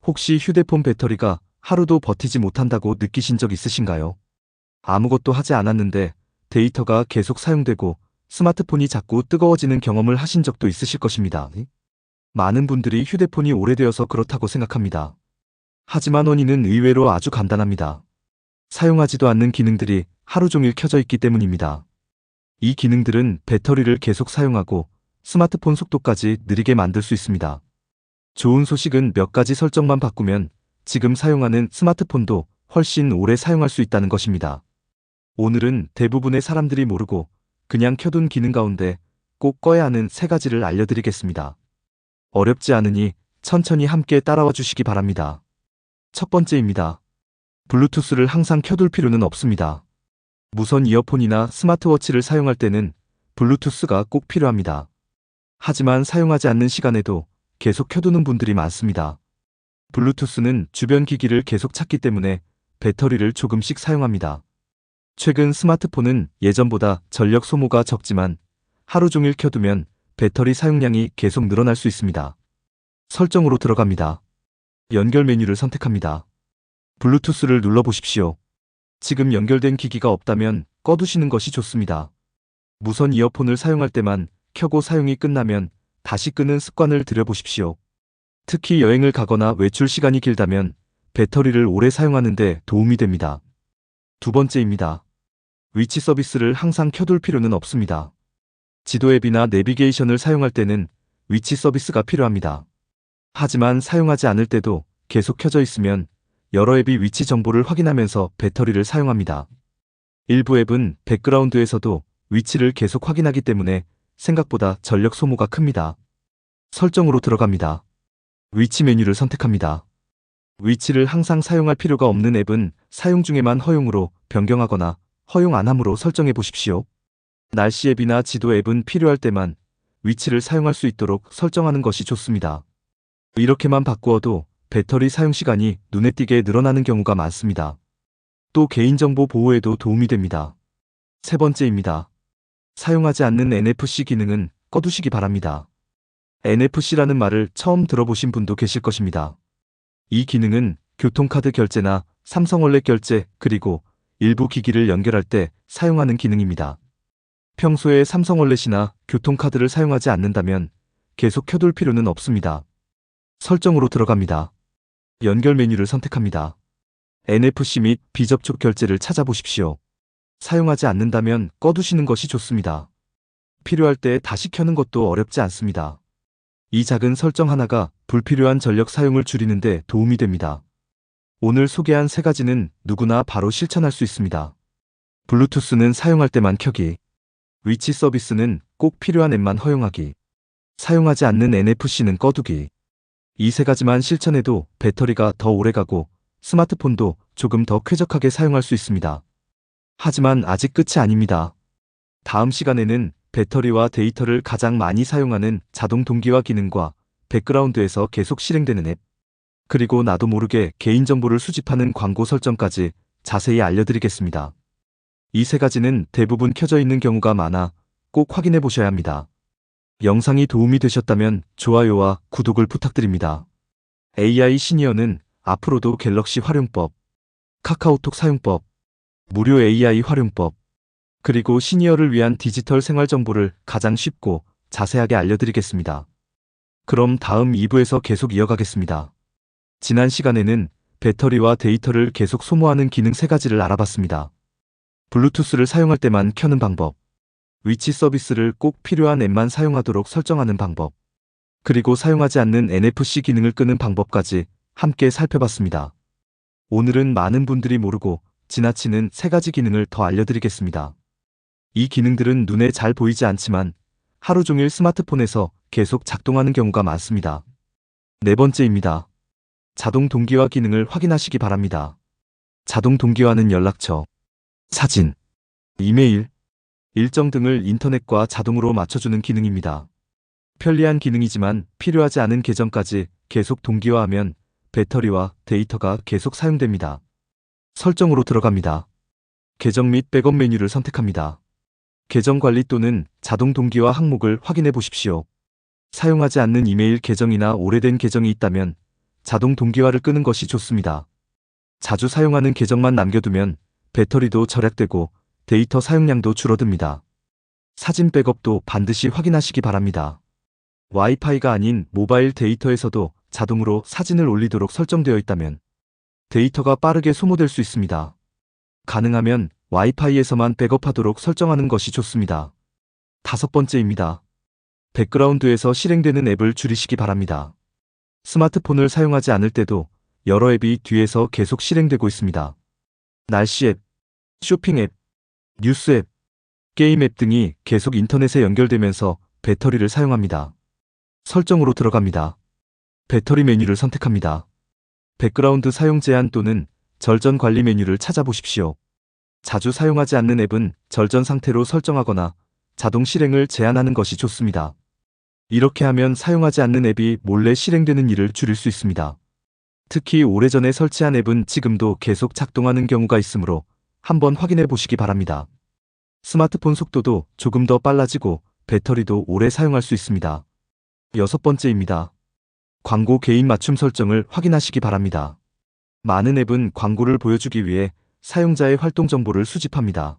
혹시 휴대폰 배터리가 하루도 버티지 못한다고 느끼신 적 있으신가요? 아무것도 하지 않았는데 데이터가 계속 사용되고 스마트폰이 자꾸 뜨거워지는 경험을 하신 적도 있으실 것입니다. 많은 분들이 휴대폰이 오래되어서 그렇다고 생각합니다. 하지만 원인은 의외로 아주 간단합니다. 사용하지도 않는 기능들이 하루 종일 켜져 있기 때문입니다. 이 기능들은 배터리를 계속 사용하고 스마트폰 속도까지 느리게 만들 수 있습니다. 좋은 소식은 몇 가지 설정만 바꾸면 지금 사용하는 스마트폰도 훨씬 오래 사용할 수 있다는 것입니다. 오늘은 대부분의 사람들이 모르고 그냥 켜둔 기능 가운데 꼭 꺼야 하는 3가지를 알려드리겠습니다. 어렵지 않으니 천천히 함께 따라와 주시기 바랍니다. 첫 번째입니다. 블루투스를 항상 켜둘 필요는 없습니다. 무선 이어폰이나 스마트워치를 사용할 때는 블루투스가 꼭 필요합니다. 하지만 사용하지 않는 시간에도 계속 켜두는 분들이 많습니다. 블루투스는 주변 기기를 계속 찾기 때문에 배터리를 조금씩 사용합니다. 최근 스마트폰은 예전보다 전력 소모가 적지만 하루 종일 켜두면 배터리 사용량이 계속 늘어날 수 있습니다. 설정으로 들어갑니다. 연결 메뉴를 선택합니다. 블루투스를 눌러보십시오. 지금 연결된 기기가 없다면 꺼두시는 것이 좋습니다. 무선 이어폰을 사용할 때만 켜고 사용이 끝나면 다시 끄는 습관을 들여보십시오. 특히 여행을 가거나 외출 시간이 길다면 배터리를 오래 사용하는 데 도움이 됩니다. 두 번째입니다. 위치 서비스를 항상 켜둘 필요는 없습니다. 지도 앱이나 내비게이션을 사용할 때는 위치 서비스가 필요합니다. 하지만 사용하지 않을 때도 계속 켜져 있으면 여러 앱이 위치 정보를 확인하면서 배터리를 사용합니다. 일부 앱은 백그라운드에서도 위치를 계속 확인하기 때문에 생각보다 전력 소모가 큽니다. 설정으로 들어갑니다. 위치 메뉴를 선택합니다. 위치를 항상 사용할 필요가 없는 앱은 사용 중에만 허용으로 변경하거나 허용 안함으로 설정해 보십시오. 날씨 앱이나 지도 앱은 필요할 때만 위치를 사용할 수 있도록 설정하는 것이 좋습니다. 이렇게만 바꾸어도 배터리 사용 시간이 눈에 띄게 늘어나는 경우가 많습니다. 또 개인정보 보호에도 도움이 됩니다. 세 번째입니다. 사용하지 않는 NFC 기능은 꺼두시기 바랍니다. NFC라는 말을 처음 들어보신 분도 계실 것입니다. 이 기능은 교통카드 결제나 삼성월렛 결제 그리고 일부 기기를 연결할 때 사용하는 기능입니다. 평소에 삼성월렛이나 교통카드를 사용하지 않는다면 계속 켜둘 필요는 없습니다. 설정으로 들어갑니다. 연결 메뉴를 선택합니다. NFC 및 비접촉 결제를 찾아보십시오. 사용하지 않는다면 꺼두시는 것이 좋습니다. 필요할 때 다시 켜는 것도 어렵지 않습니다. 이 작은 설정 하나가 불필요한 전력 사용을 줄이는 데 도움이 됩니다. 오늘 소개한 3가지는 누구나 바로 실천할 수 있습니다. 블루투스는 사용할 때만 켜기, 위치 서비스는 꼭 필요한 앱만 허용하기, 사용하지 않는 NFC는 꺼두기. 이 3가지만 실천해도 배터리가 더 오래가고 스마트폰도 조금 더 쾌적하게 사용할 수 있습니다. 하지만 아직 끝이 아닙니다. 다음 시간에는 배터리와 데이터를 가장 많이 사용하는 자동 동기화 기능과 백그라운드에서 계속 실행되는 앱, 그리고 나도 모르게 개인정보를 수집하는 광고 설정까지 자세히 알려드리겠습니다. 이 3가지는 대부분 켜져 있는 경우가 많아 꼭 확인해 보셔야 합니다. 영상이 도움이 되셨다면 좋아요와 구독을 부탁드립니다. AI 시니어는 앞으로도 갤럭시 활용법, 카카오톡 사용법, 무료 AI 활용법, 그리고 시니어를 위한 디지털 생활 정보를 가장 쉽고 자세하게 알려드리겠습니다. 그럼 다음 2부에서 계속 이어가겠습니다. 지난 시간에는 배터리와 데이터를 계속 소모하는 기능 3가지를 알아봤습니다. 블루투스를 사용할 때만 켜는 방법, 위치 서비스를 꼭 필요한 앱만 사용하도록 설정하는 방법, 그리고 사용하지 않는 NFC 기능을 끄는 방법까지 함께 살펴봤습니다. 오늘은 많은 분들이 모르고 지나치는 3가지 기능을 더 알려드리겠습니다. 이 기능들은 눈에 잘 보이지 않지만 하루 종일 스마트폰에서 계속 작동하는 경우가 많습니다. 4번째입니다. 자동 동기화 기능을 확인하시기 바랍니다. 자동 동기화는 연락처, 사진, 이메일, 일정 등을 인터넷과 자동으로 맞춰주는 기능입니다. 편리한 기능이지만 필요하지 않은 계정까지 계속 동기화하면 배터리와 데이터가 계속 사용됩니다. 설정으로 들어갑니다. 계정 및 백업 메뉴를 선택합니다. 계정 관리 또는 자동 동기화 항목을 확인해 보십시오. 사용하지 않는 이메일 계정이나 오래된 계정이 있다면 자동 동기화를 끄는 것이 좋습니다. 자주 사용하는 계정만 남겨두면 배터리도 절약되고 데이터 사용량도 줄어듭니다. 사진 백업도 반드시 확인하시기 바랍니다. 와이파이가 아닌 모바일 데이터에서도 자동으로 사진을 올리도록 설정되어 있다면 데이터가 빠르게 소모될 수 있습니다. 가능하면 와이파이에서만 백업하도록 설정하는 것이 좋습니다. 5번째입니다. 백그라운드에서 실행되는 앱을 줄이시기 바랍니다. 스마트폰을 사용하지 않을 때도 여러 앱이 뒤에서 계속 실행되고 있습니다. 날씨 앱, 쇼핑 앱, 뉴스 앱, 게임 앱 등이 계속 인터넷에 연결되면서 배터리를 사용합니다. 설정으로 들어갑니다. 배터리 메뉴를 선택합니다. 백그라운드 사용 제한 또는 절전 관리 메뉴를 찾아보십시오. 자주 사용하지 않는 앱은 절전 상태로 설정하거나 자동 실행을 제한하는 것이 좋습니다. 이렇게 하면 사용하지 않는 앱이 몰래 실행되는 일을 줄일 수 있습니다. 특히 오래전에 설치한 앱은 지금도 계속 작동하는 경우가 있으므로 한번 확인해 보시기 바랍니다. 스마트폰 속도도 조금 더 빨라지고 배터리도 오래 사용할 수 있습니다. 6번째입니다. 광고 개인 맞춤 설정을 확인하시기 바랍니다. 많은 앱은 광고를 보여주기 위해 사용자의 활동 정보를 수집합니다.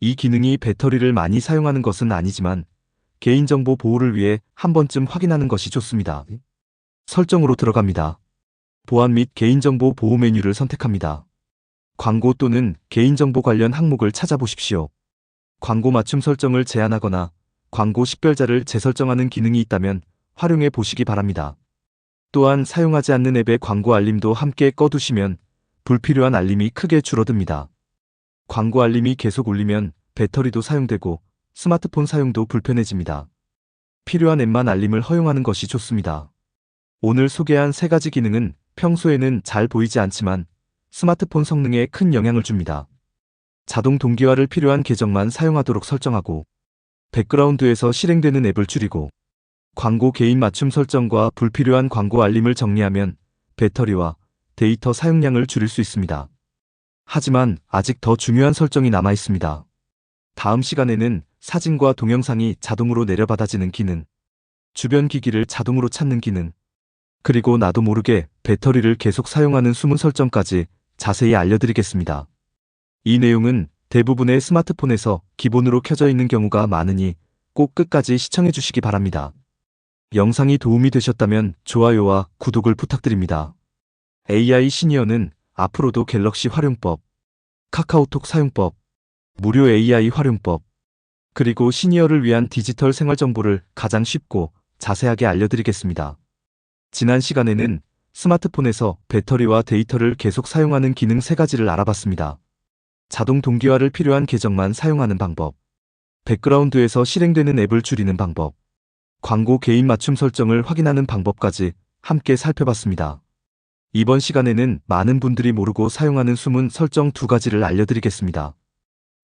이 기능이 배터리를 많이 사용하는 것은 아니지만 개인정보 보호를 위해 한 번쯤 확인하는 것이 좋습니다. 설정으로 들어갑니다. 보안 및 개인정보 보호 메뉴를 선택합니다. 광고 또는 개인정보 관련 항목을 찾아보십시오. 광고 맞춤 설정을 제한하거나 광고 식별자를 재설정하는 기능이 있다면 활용해 보시기 바랍니다. 또한 사용하지 않는 앱의 광고 알림도 함께 꺼두시면 불필요한 알림이 크게 줄어듭니다. 광고 알림이 계속 울리면 배터리도 사용되고 스마트폰 사용도 불편해집니다. 필요한 앱만 알림을 허용하는 것이 좋습니다. 오늘 소개한 3가지 기능은 평소에는 잘 보이지 않지만 스마트폰 성능에 큰 영향을 줍니다. 자동 동기화를 필요한 계정만 사용하도록 설정하고 백그라운드에서 실행되는 앱을 줄이고 광고 개인 맞춤 설정과 불필요한 광고 알림을 정리하면 배터리와 데이터 사용량을 줄일 수 있습니다. 하지만 아직 더 중요한 설정이 남아 있습니다. 다음 시간에는 사진과 동영상이 자동으로 내려받아지는 기능, 주변 기기를 자동으로 찾는 기능, 그리고 나도 모르게 배터리를 계속 사용하는 숨은 설정까지 자세히 알려드리겠습니다. 이 내용은 대부분의 스마트폰에서 기본으로 켜져 있는 경우가 많으니 꼭 끝까지 시청해 주시기 바랍니다. 영상이 도움이 되셨다면 좋아요와 구독을 부탁드립니다. AI 시니어는 앞으로도 갤럭시 활용법, 카카오톡 사용법, 무료 AI 활용법, 그리고 시니어를 위한 디지털 생활 정보를 가장 쉽고 자세하게 알려드리겠습니다. 지난 시간에는 스마트폰에서 배터리와 데이터를 계속 사용하는 기능 3가지를 알아봤습니다. 자동 동기화를 필요한 계정만 사용하는 방법, 백그라운드에서 실행되는 앱을 줄이는 방법, 광고 개인 맞춤 설정을 확인하는 방법까지 함께 살펴봤습니다. 이번 시간에는 많은 분들이 모르고 사용하는 숨은 설정 2가지를 알려드리겠습니다.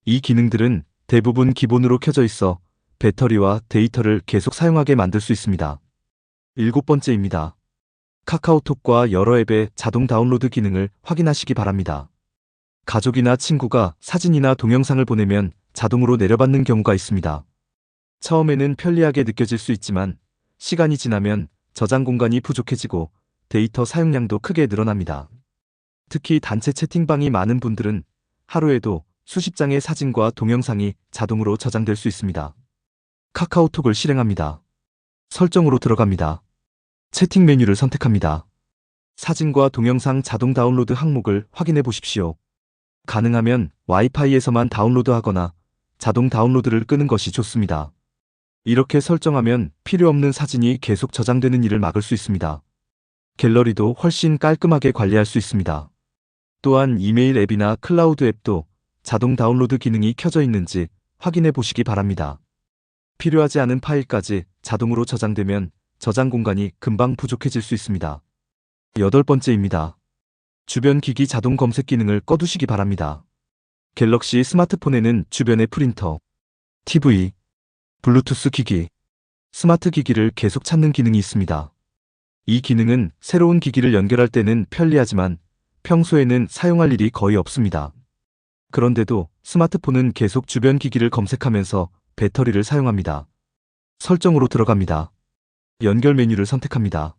이 기능들은 대부분 기본으로 켜져 있어 배터리와 데이터를 계속 사용하게 만들 수 있습니다. 7번째입니다. 카카오톡과 여러 앱의 자동 다운로드 기능을 확인하시기 바랍니다. 가족이나 친구가 사진이나 동영상을 보내면 자동으로 내려받는 경우가 있습니다. 처음에는 편리하게 느껴질 수 있지만 시간이 지나면 저장 공간이 부족해지고 데이터 사용량도 크게 늘어납니다. 특히 단체 채팅방이 많은 분들은 하루에도 수십 장의 사진과 동영상이 자동으로 저장될 수 있습니다. 카카오톡을 실행합니다. 설정으로 들어갑니다. 채팅 메뉴를 선택합니다. 사진과 동영상 자동 다운로드 항목을 확인해 보십시오. 가능하면 와이파이에서만 다운로드하거나 자동 다운로드를 끄는 것이 좋습니다. 이렇게 설정하면 필요 없는 사진이 계속 저장되는 일을 막을 수 있습니다. 갤러리도 훨씬 깔끔하게 관리할 수 있습니다. 또한 이메일 앱이나 클라우드 앱도 자동 다운로드 기능이 켜져 있는지 확인해 보시기 바랍니다. 필요하지 않은 파일까지 자동으로 저장되면 저장 공간이 금방 부족해질 수 있습니다. 8번째입니다. 주변 기기 자동 검색 기능을 꺼두시기 바랍니다. 갤럭시 스마트폰에는 주변의 프린터, TV, 블루투스 기기, 스마트 기기를 계속 찾는 기능이 있습니다. 이 기능은 새로운 기기를 연결할 때는 편리하지만 평소에는 사용할 일이 거의 없습니다. 그런데도 스마트폰은 계속 주변 기기를 검색하면서 배터리를 사용합니다. 설정으로 들어갑니다. 연결 메뉴를 선택합니다.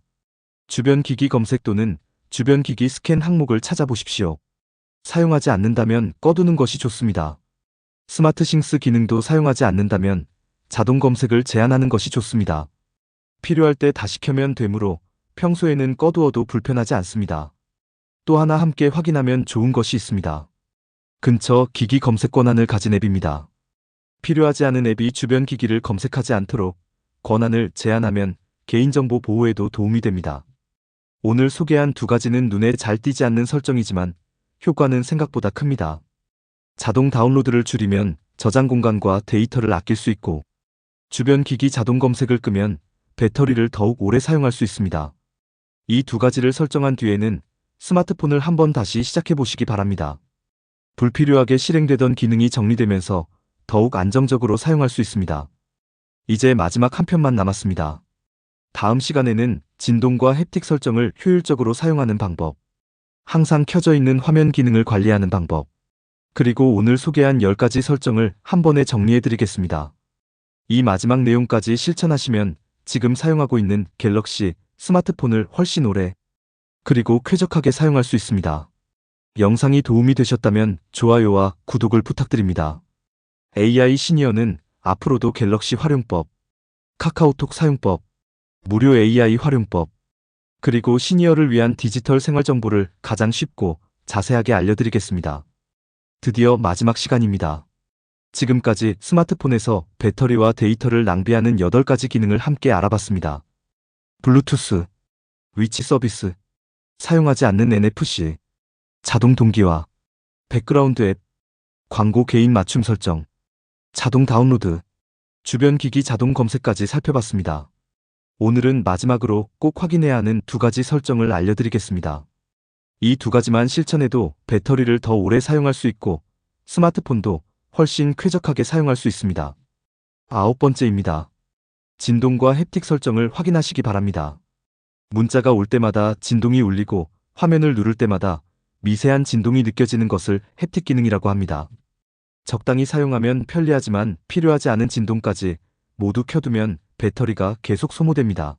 주변 기기 검색 또는 주변 기기 스캔 항목을 찾아보십시오. 사용하지 않는다면 꺼두는 것이 좋습니다. 스마트싱스 기능도 사용하지 않는다면 자동 검색을 제한하는 것이 좋습니다. 필요할 때 다시 켜면 되므로 평소에는 꺼두어도 불편하지 않습니다. 또 하나 함께 확인하면 좋은 것이 있습니다. 근처 기기 검색 권한을 가진 앱입니다. 필요하지 않은 앱이 주변 기기를 검색하지 않도록 권한을 제한하면 개인정보 보호에도 도움이 됩니다. 오늘 소개한 두 가지는 눈에 잘 띄지 않는 설정이지만 효과는 생각보다 큽니다. 자동 다운로드를 줄이면 저장 공간과 데이터를 아낄 수 있고, 주변 기기 자동 검색을 끄면 배터리를 더욱 오래 사용할 수 있습니다. 이 두 가지를 설정한 뒤에는 스마트폰을 한번 다시 시작해 보시기 바랍니다. 불필요하게 실행되던 기능이 정리되면서 더욱 안정적으로 사용할 수 있습니다. 이제 마지막 한 편만 남았습니다. 다음 시간에는 진동과 햅틱 설정을 효율적으로 사용하는 방법, 항상 켜져 있는 화면 기능을 관리하는 방법, 그리고 오늘 소개한 10가지 설정을 한 번에 정리해 드리겠습니다. 이 마지막 내용까지 실천하시면 지금 사용하고 있는 갤럭시 스마트폰을 훨씬 오래 그리고 쾌적하게 사용할 수 있습니다. 영상이 도움이 되셨다면 좋아요와 구독을 부탁드립니다. AI 시니어는 앞으로도 갤럭시 활용법, 카카오톡 사용법, 무료 AI 활용법, 그리고 시니어를 위한 디지털 생활 정보를 가장 쉽고 자세하게 알려드리겠습니다. 드디어 마지막 시간입니다. 지금까지 스마트폰에서 배터리와 데이터를 낭비하는 8가지 기능을 함께 알아봤습니다. 블루투스, 위치 서비스, 사용하지 않는 NFC, 자동 동기화, 백그라운드 앱, 광고 개인 맞춤 설정, 자동 다운로드, 주변 기기 자동 검색까지 살펴봤습니다. 오늘은 마지막으로 꼭 확인해야 하는 두 가지 설정을 알려드리겠습니다. 이 두 가지만 실천해도 배터리를 더 오래 사용할 수 있고 스마트폰도 훨씬 쾌적하게 사용할 수 있습니다. 9번째입니다. 진동과 햅틱 설정을 확인하시기 바랍니다. 문자가 올 때마다 진동이 울리고 화면을 누를 때마다 미세한 진동이 느껴지는 것을 햅틱 기능이라고 합니다. 적당히 사용하면 편리하지만 필요하지 않은 진동까지 모두 켜두면 배터리가 계속 소모됩니다.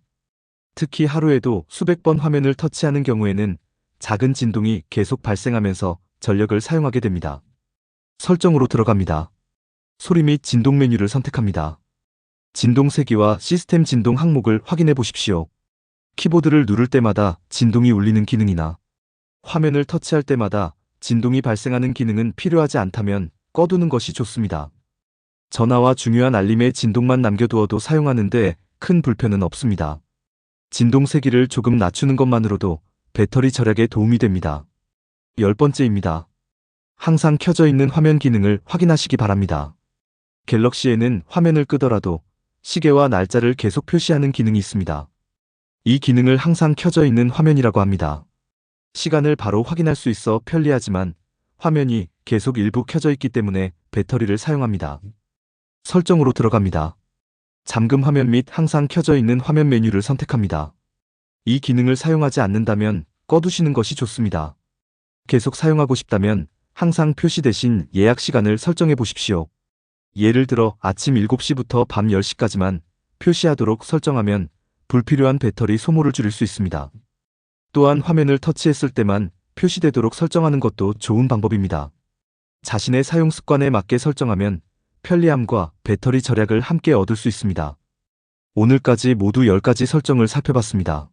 특히 하루에도 수백 번 화면을 터치하는 경우에는 작은 진동이 계속 발생하면서 전력을 사용하게 됩니다. 설정으로 들어갑니다. 소리 및 진동 메뉴를 선택합니다. 진동 세기와 시스템 진동 항목을 확인해 보십시오. 키보드를 누를 때마다 진동이 울리는 기능이나 화면을 터치할 때마다 진동이 발생하는 기능은 필요하지 않다면 꺼두는 것이 좋습니다. 전화와 중요한 알림의 진동만 남겨두어도 사용하는데 큰 불편은 없습니다. 진동 세기를 조금 낮추는 것만으로도 배터리 절약에 도움이 됩니다. 10번째입니다. 항상 켜져 있는 화면 기능을 확인하시기 바랍니다. 갤럭시에는 화면을 끄더라도 시계와 날짜를 계속 표시하는 기능이 있습니다. 이 기능을 항상 켜져 있는 화면이라고 합니다. 시간을 바로 확인할 수 있어 편리하지만 화면이 계속 일부 켜져 있기 때문에 배터리를 사용합니다. 설정으로 들어갑니다. 잠금 화면 및 항상 켜져 있는 화면 메뉴를 선택합니다. 이 기능을 사용하지 않는다면 꺼두시는 것이 좋습니다. 계속 사용하고 싶다면 항상 표시 대신 예약 시간을 설정해 보십시오. 예를 들어 아침 7시부터 밤 10시까지만 표시하도록 설정하면 불필요한 배터리 소모를 줄일 수 있습니다. 또한 화면을 터치했을 때만 표시되도록 설정하는 것도 좋은 방법입니다. 자신의 사용 습관에 맞게 설정하면 편리함과 배터리 절약을 함께 얻을 수 있습니다. 오늘까지 모두 10가지 설정을 살펴봤습니다.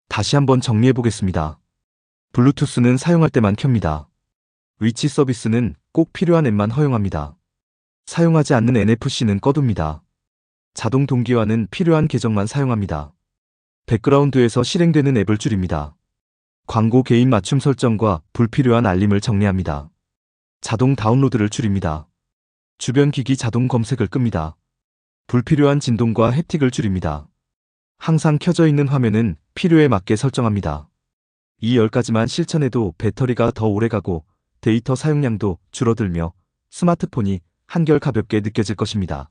다시 한번 정리해 보겠습니다. 블루투스는 사용할 때만 켭니다. 위치 서비스는 꼭 필요한 앱만 허용합니다. 사용하지 않는 NFC는 꺼둡니다. 자동 동기화는 필요한 계정만 사용합니다. 백그라운드에서 실행되는 앱을 줄입니다. 광고 개인 맞춤 설정과 불필요한 알림을 정리합니다. 자동 다운로드를 줄입니다. 주변 기기 자동 검색을 끕니다. 불필요한 진동과 햅틱을 줄입니다. 항상 켜져 있는 화면은 필요에 맞게 설정합니다. 이 10가지만 실천해도 배터리가 더 오래가고 데이터 사용량도 줄어들며 스마트폰이 한결 가볍게 느껴질 것입니다.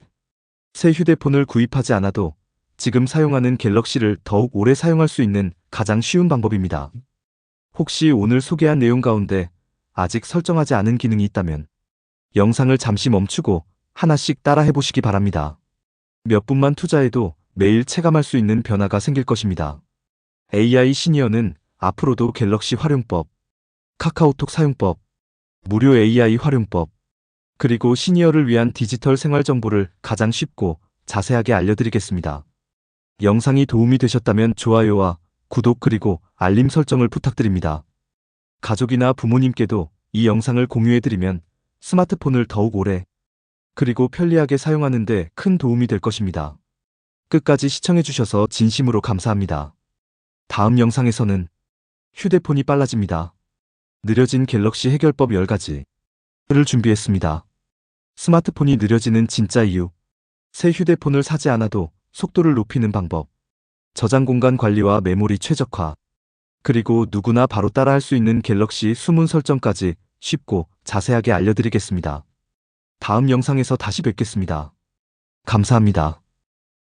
새 휴대폰을 구입하지 않아도 지금 사용하는 갤럭시를 더욱 오래 사용할 수 있는 가장 쉬운 방법입니다. 혹시 오늘 소개한 내용 가운데 아직 설정하지 않은 기능이 있다면 영상을 잠시 멈추고 하나씩 따라 해보시기 바랍니다. 몇 분만 투자해도 매일 체감할 수 있는 변화가 생길 것입니다. AI 시니어는 앞으로도 갤럭시 활용법, 카카오톡 사용법, 무료 AI 활용법, 그리고 시니어를 위한 디지털 생활 정보를 가장 쉽고 자세하게 알려드리겠습니다. 영상이 도움이 되셨다면 좋아요와 구독 그리고 알림 설정을 부탁드립니다. 가족이나 부모님께도 이 영상을 공유해드리면 스마트폰을 더욱 오래 그리고 편리하게 사용하는 데 큰 도움이 될 것입니다. 끝까지 시청해주셔서 진심으로 감사합니다. 다음 영상에서는 휴대폰이 빨라집니다. 느려진 갤럭시 해결법 10가지를 준비했습니다. 스마트폰이 느려지는 진짜 이유, 새 휴대폰을 사지 않아도 속도를 높이는 방법, 저장 공간 관리와 메모리 최적화, 그리고 누구나 바로 따라할 수 있는 갤럭시 숨은 설정까지 쉽고 자세하게 알려드리겠습니다. 다음 영상에서 다시 뵙겠습니다. 감사합니다.